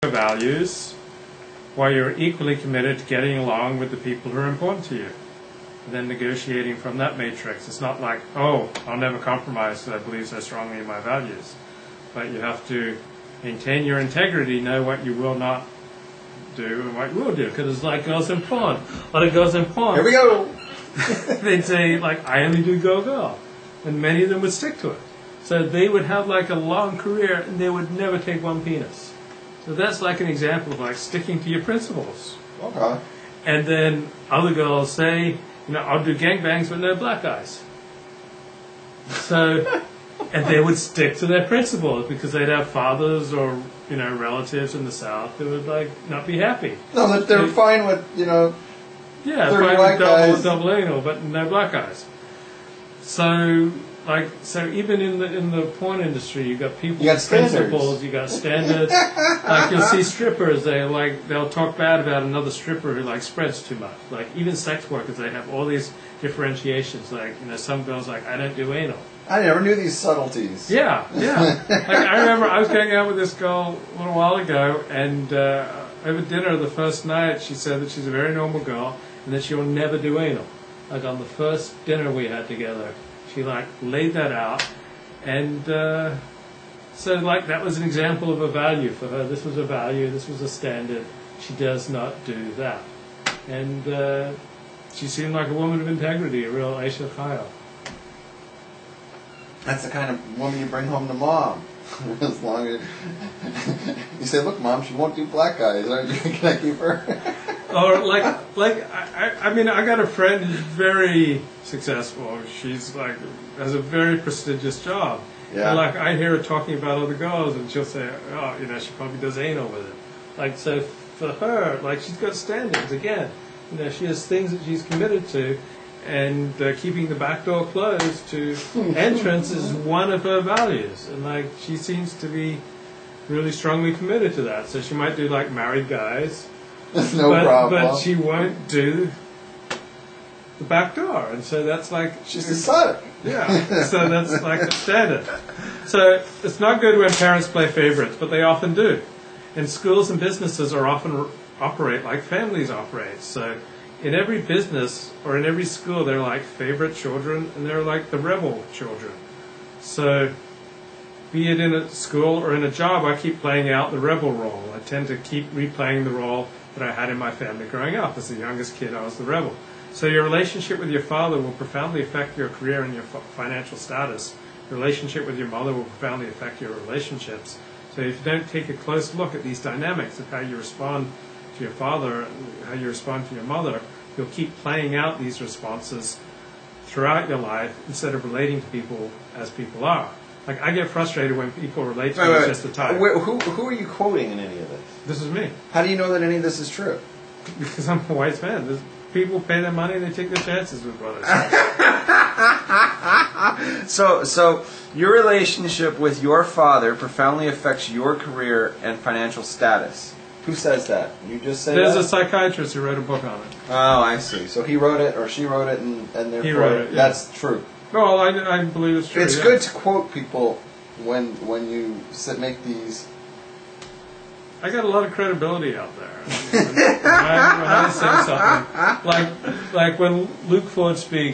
values while you're equally committed to getting along with the people who are important to you. And then negotiating from that matrix. It's not like, oh, I'll never compromise because I believe so strongly in my values. But you have to maintain your integrity, know what you will not do and what you will do. Because it's like girls in porn. A lot of girls in porn. Here we go. They'd say, like, I only do go-go. And many of them would stick to it. So they would have like a long career and they would never take one penis. So that's like an example of like sticking to your principles. Okay. And then other girls say, I'll do gangbangs but no black guys. So, and they would stick to their principles because they'd have fathers or, relatives in the South who would like not be happy. No, that they're fine with, yeah, 30 fine white with guys. double anal, but no black guys. So even in the porn industry, you got people with principles, you got standards. Like you'll see strippers, they'll talk bad about another stripper who like spreads too much. Like even sex workers, they have all these differentiations. Like some girls like I don't do anal. I never knew these subtleties. Yeah. Like I remember I was going out with this girl a little while ago, and over dinner the first night she said that she's a very normal girl and that she will never do anal. Like on the first dinner we had together, she like laid that out, and so like that was an example of a value for her. This was a value. This was a standard. She does not do that, and she seemed like a woman of integrity, a real Aisha Chayil. That's the kind of woman you bring home to mom. As long as you say, "Look, mom, she won't do black guys. Can I keep her?" Or I mean, I got a friend who's very successful. She's like has a very prestigious job. Yeah. And like I hear her talking about other girls, and she'll say, "Oh, she probably does anal with it." Like so, for her, like she's got standards. Again, she has things that she's committed to, and keeping the back door closed to entrance is one of her values. And like she seems to be really strongly committed to that. So she might do like married guys. No problem. But she won't do the back door, and so that's like she's decided. Yeah, so that's like the standard. So it's not good when parents play favorites, but they often do. And schools and businesses are often operate like families operate. So in every business or in every school, they're like favorite children, and they're like the rebel children. So be it in a school or in a job, I keep playing out the rebel role. I tend to keep replaying the role that I had in my family growing up. As the youngest kid, I was the rebel. So your relationship with your father will profoundly affect your career and your financial status. Your relationship with your mother will profoundly affect your relationships. So if you don't take a close look at these dynamics of how you respond to your father and how you respond to your mother, you'll keep playing out these responses throughout your life instead of relating to people as people are. Like, I get frustrated when people relate to me as just a type. Who are you quoting in any of this? This is me. How do you know that any of this is true? Because I'm a white man. People pay their money, they take their chances with what I say. So your relationship with your father profoundly affects your career and financial status. Who says that? You just say There's that? a psychiatrist who wrote a book on it. Oh, I see. So he wrote it, or she wrote it, and therefore He wrote it, yeah. That's true. Well, I believe it's true. It's yeah. good to quote people when you make these. I got a lot of credibility out there. When I say something, like when Luke Ford speaks.